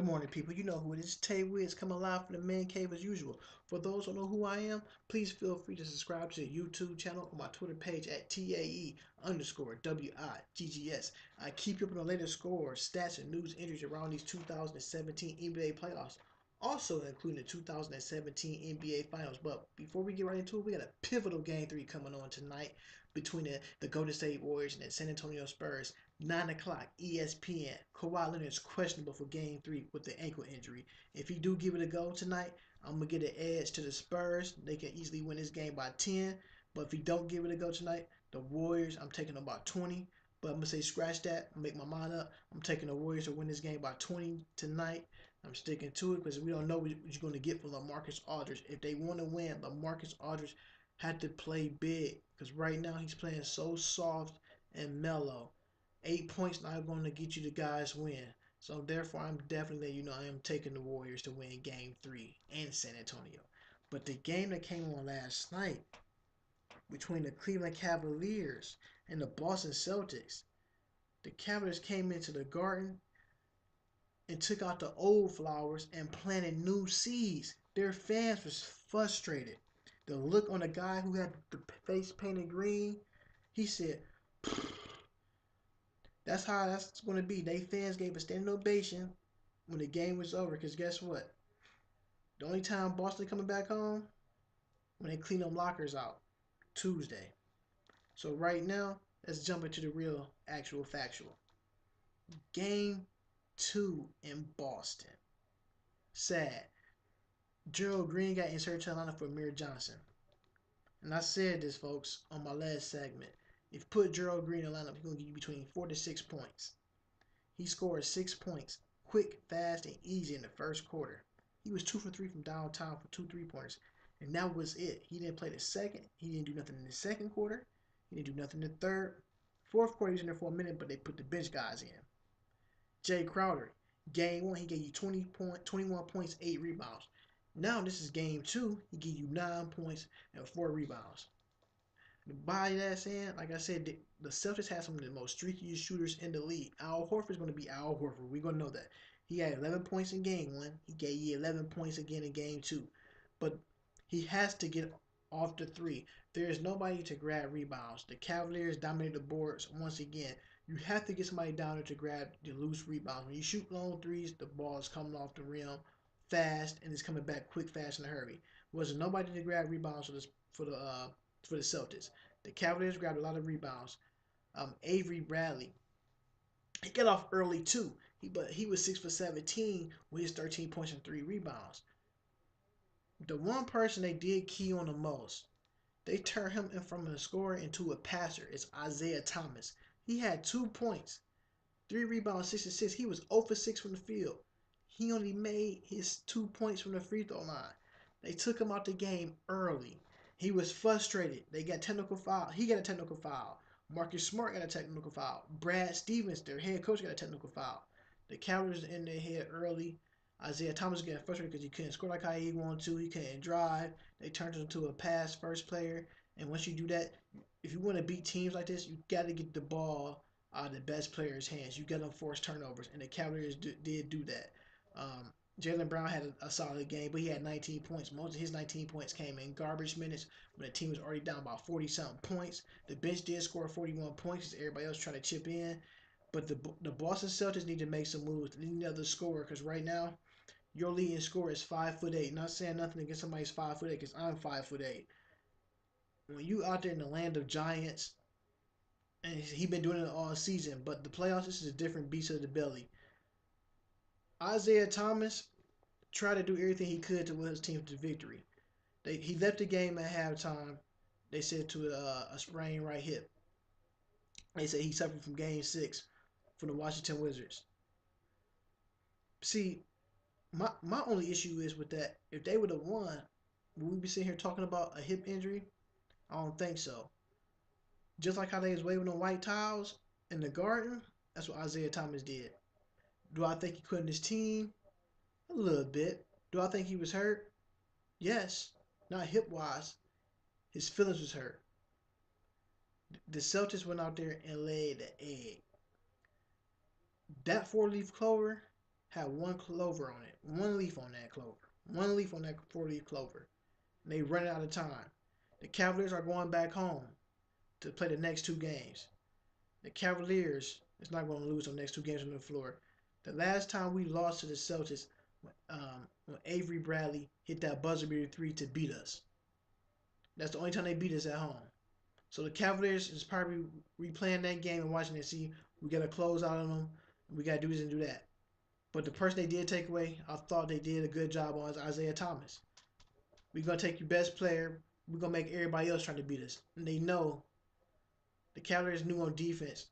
Good morning, people. You know who it is. Tay Wiz coming live from the man cave as usual. For those who don't know who I am, please feel free to subscribe to the YouTube channel or my Twitter page at TAE_WIGGS. I keep you up on the latest scores, stats, and news injuries around these 2017 NBA playoffs, also including the 2017 NBA Finals. But before we get right into it, we got a pivotal Game 3 coming on tonight between the Golden State Warriors and the San Antonio Spurs. 9 o'clock, ESPN. Kawhi Leonard is questionable for Game 3 with the ankle injury. If he do give it a go tonight, I'm going to get an edge to the Spurs. They can easily win this game by 10. But if he don't give it a go tonight, the Warriors, I'm taking them about 20. But I'm going to say scratch that, make my mind up. I'm taking the Warriors to win this game by 20 tonight. I'm sticking to it because we don't know what you're going to get from LaMarcus Aldridge. If they want to win, LaMarcus Aldridge had to play big because right now he's playing so soft and mellow. 8 points not going to get you the guys win. So therefore, I'm definitely, I am taking the Warriors to win Game 3 in San Antonio. But the game that came on last night between the Cleveland Cavaliers and the Boston Celtics, the Cavaliers came into the Garden and took out the old flowers and planted new seeds. Their fans was frustrated. The look on the guy who had the face painted green, he said, that's how that's going to be. They fans gave a standing ovation when the game was over. Because guess what? The only time Boston coming back home when they clean them lockers out Tuesday. So right now, let's jump into the real, actual, factual. Game 2 in Boston. Sad. Gerald Green got inserted to the lineup for Amir Johnson. And I said this, folks, on my last segment. If you put Gerald Green in the lineup, he's going to give you between 4 to 6 points. He scored 6 points, quick, fast, and easy in the first quarter. He was 2 for 3 from downtown for 2 3-pointers, and that was it. He didn't play the second. He didn't do nothing in the second quarter. He didn't do nothing in the third. Fourth quarter, he was in there for a minute, but they put the bench guys in. Jay Crowder, game 1, he gave you 21 points, 8 rebounds. Now this is game 2, he gave you 9 points and 4 rebounds. By that saying, like I said, the Celtics have some of the most streakiest shooters in the league. Al Horford's going to be Al Horford. We're going to know that. He had 11 points in game 1. He gave you 11 points again in game 2. But he has to get off the 3. There is nobody to grab rebounds. The Cavaliers dominate the boards once again. You have to get somebody down there to grab the loose rebounds. When you shoot long threes, the ball is coming off the rim fast and it's coming back quick, fast, in a hurry. Wasn't nobody to grab rebounds for the Celtics. The Cavaliers grabbed a lot of rebounds. Avery Bradley, he got off early too. But he was 6 for 17 with his 13 points and 3 rebounds. The one person they did key on the most, they turned him in from a scorer into a passer. It's Isaiah Thomas. He had 2 points, 3 rebounds, 6 assists. He was 0 for 6 from the field. He only made his 2 points from the free throw line. They took him out the game early. He was frustrated. They got technical foul. He got a technical foul. Marcus Smart got a technical foul. Brad Stevens, their head coach, got a technical foul. The Cavaliers in their head early. Isaiah Thomas was getting frustrated because he couldn't score like how he wanted to. He couldn't drive. They turned him into a pass first player. And once you do that, if you want to beat teams like this, you got to get the ball out of the best players' hands. You got them force turnovers, and the Cavaliers did do that. Jaylen Brown had a solid game, but he had 19 points. Most of his 19 points came in garbage minutes when the team was already down about 40-something points. The bench did score 41 points because everybody else trying to chip in. But the Boston Celtics need to make some moves. They need another scorer because right now, your leading scorer is 5'8". Not saying nothing against somebody's 5'8" because I'm 5'8". When you out there in the land of giants, and he been doing it all season, but the playoffs, this is a different beast of the belly. Isaiah Thomas tried to do everything he could to win his team to victory. He left the game at halftime. They said to a sprained right hip. They said he suffered from Game 6 from the Washington Wizards. See, my only issue is with that. If they would have won, would we be sitting here talking about a hip injury? I don't think so. Just like how they was waving on white towels in the Garden, that's what Isaiah Thomas did. Do I think he quit his team? A little bit. Do I think he was hurt? Yes. Not hip wise. His feelings was hurt. The Celtics went out there and laid the egg. That 4-leaf clover had one clover on it, one leaf on that clover, one leaf on that 4-leaf clover. And they run out of time. The Cavaliers are going back home to play the next two games. The Cavaliers is not going to lose the next two games on the floor. The last time we lost to the Celtics, when Avery Bradley hit that buzzer beater three to beat us. That's the only time they beat us at home. So the Cavaliers is probably replaying that game and watching it. See, we got to close out on them. We got to do this and do that. But the person they did take away, I thought they did a good job on, is Isaiah Thomas. We're going to take your best player. We're going to make everybody else try to beat us. And they know the Cavaliers knew on defense.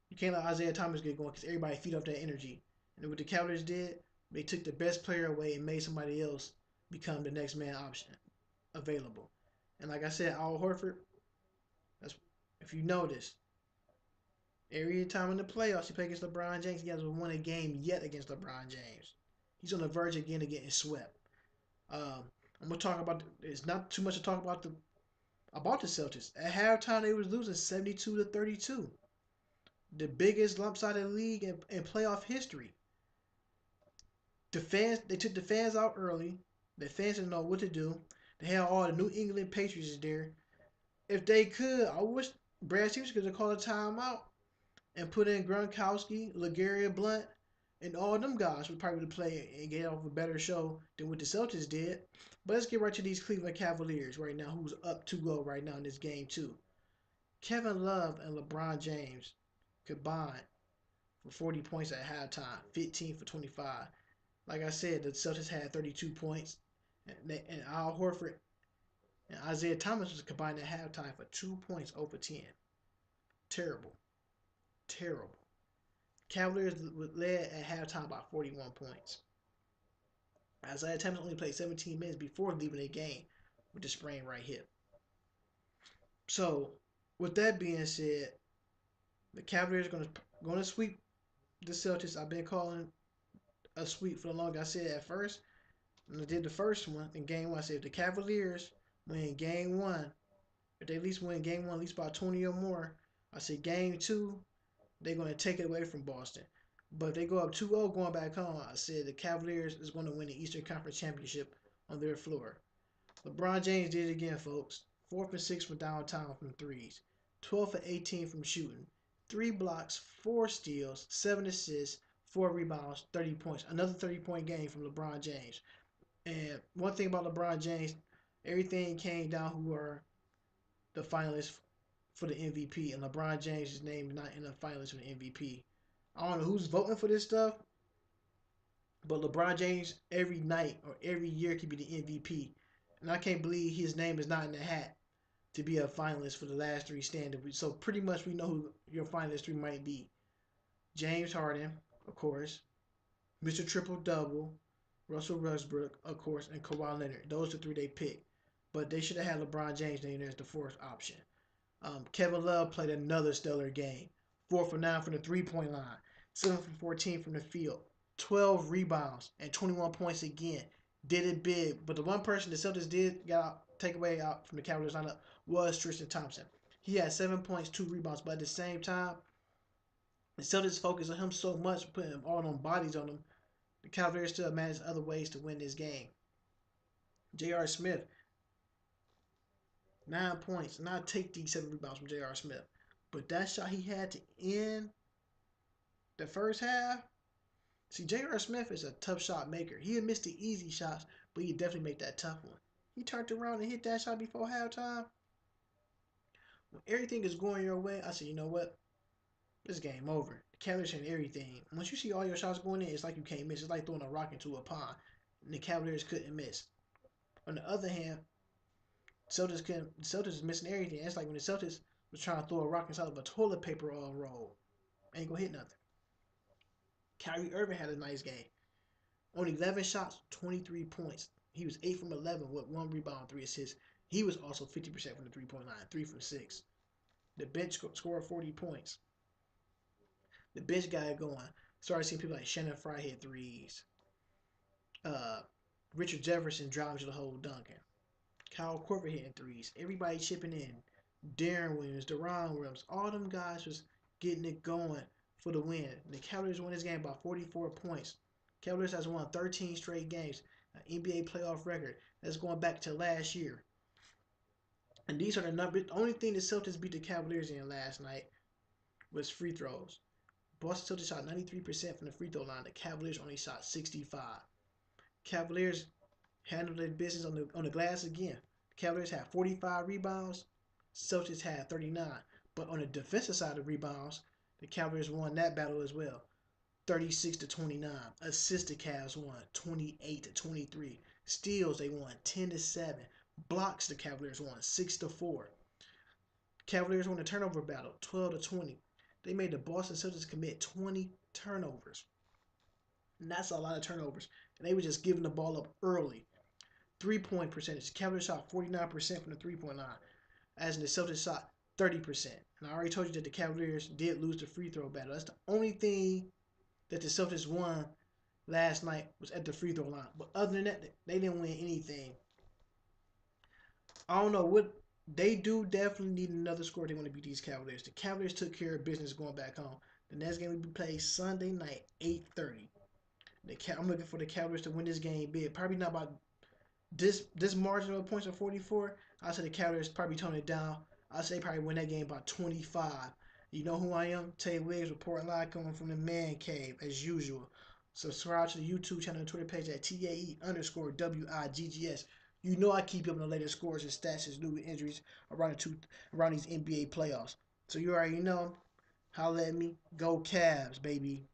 You can't let Isaiah Thomas get going because everybody feed off that energy. And what the Cavaliers did, they took the best player away and made somebody else become the next man option available. And like I said, Al Horford, that's, if you notice, every time in the playoffs he played against LeBron James, he hasn't won a game yet against LeBron James. He's on the verge again of getting swept. I'm gonna talk about. It's not too much to talk about the Celtics. At halftime, they was losing 72-32, the biggest lopsided league in playoff history. They took the fans out early. The fans didn't know what to do. They had all the New England Patriots there. If they could, I wish Brad Stevens could have called a timeout and put in Gronkowski, LeGarrette Blount, and all them guys would probably play and get off a better show than what the Celtics did. But let's get right to these Cleveland Cavaliers right now, who's up 2-0 right now in this game too. Kevin Love and LeBron James combined for 40 points at halftime, 15 for 25. Like I said, the Celtics had 32 points, and Al Horford and Isaiah Thomas was combined at halftime for 2 points over 10. Terrible. Terrible. Cavaliers led at halftime by 41 points. Isaiah Thomas only played 17 minutes before leaving the game with the sprained right hip. So, with that being said, the Cavaliers are going to sweep the Celtics. I've been calling a sweep for the longest. I said at first, when I did the first one in game one, I said if the Cavaliers win game one, if they at least win game one, at least by 20 or more, I said game two, they're going to take it away from Boston. But if they go up 2-0 going back home, I said the Cavaliers is going to win the Eastern Conference Championship on their floor. LeBron James did it again, folks. 4 for 6 from downtown from threes. 12 for 18 from shooting. 3 blocks, 4 steals, 7 assists, 4 rebounds, 30 points. Another 30-point game from LeBron James. And one thing about LeBron James, everything came down who are the finalists for the MVP. And LeBron James' name is not in the finalists for the MVP. I don't know who's voting for this stuff, but LeBron James every night or every year could be the MVP. And I can't believe his name is not in the hat to be a finalist for the last 3 standing. So pretty much we know who your finalist 3 might be. James Harden, of course. Mr. Triple Double. Russell Westbrook, of course, and Kawhi Leonard. Those are the 3 they picked. But they should have had LeBron James named as the 4th option. Kevin Love played another stellar game. 4 for 9 from the 3-point line. 7 for 14 from the field. 12 rebounds and 21 points again. Did it big. But the one person the Celtics did take away out from the Cavaliers lineup was Tristan Thompson. He had 7 points, 2 rebounds. But at the same time, the Celtics focused on him so much, putting all them bodies on him. The Cavaliers still managed other ways to win this game. J.R. Smith, 9 points. And I'll take these 7 rebounds from J.R. Smith. But that shot he had to end the first half. See, J.R. Smith is a tough shot maker. He'll miss the easy shots, but he definitely make that tough one. He turned around and hit that shot before halftime. When everything is going your way, I said, you know what? This game over. The Cavaliers and everything. Once you see all your shots going in, it's like you can't miss. It's like throwing a rock into a pond. And the Cavaliers couldn't miss. On the other hand, Celtics is missing everything. It's like when the Celtics was trying to throw a rock inside of a toilet paper roll. Ain't gonna hit nothing. Kyrie Irving had a nice game. On 11 shots, 23 points. He was 8 from 11 with 1 rebound, 3 assists. He was also 50% from the 3-point line, 3 from 6. The bench scored 40 points. The bench got it going. Started seeing people like Shannon Fry hit threes. Richard Jefferson driving to the hole dunking. Kyle Korver hitting threes. Everybody chipping in. Darren Williams, Deron Williams, all them guys was getting it going for the win. The Cavaliers won this game by 44 points. Cavaliers has won 13 straight games, an NBA playoff record. That's going back to last year. And these are the numbers. The only thing the Celtics beat the Cavaliers in last night was free throws. Boston Celtics shot 93% from the free throw line. The Cavaliers only shot 65. Cavaliers handled their business on the glass again. The Cavaliers had 45 rebounds. Celtics had 39. But on the defensive side of rebounds, the Cavaliers won that battle as well. 36 to 29. Assists the Cavs won 28 to 23. Steals they won 10 to 7. Blocks the Cavaliers won 6 to 4. Cavaliers won the turnover battle 12 to 20. They made the Boston Celtics commit 20 turnovers. And that's a lot of turnovers. And they were just giving the ball up early. 3-point percentage. Cavaliers shot 49% from the 3-point line, as in the Celtics shot 30%. And I already told you that the Cavaliers did lose the free throw battle. That's the only thing that the Celtics won last night was at the free throw line. But other than that, they didn't win anything. I don't know what they do. Definitely need another score. They want to beat these Cavaliers. The Cavaliers took care of business going back home. The next game will be played Sunday night, 8:30. I'm looking for the Cavaliers to win this game big. Probably not by this margin of points of 44. I say the Cavaliers probably tone it down. I say probably win that game by 25. You know who I am? Tay Williams reporting live coming from the man cave as usual. Subscribe to the YouTube channel and Twitter page at TAE_WIGGS. You know I keep you up on the latest scores and stats and new injuries around these NBA playoffs. So you already know. Holla at me. Go Cavs, baby.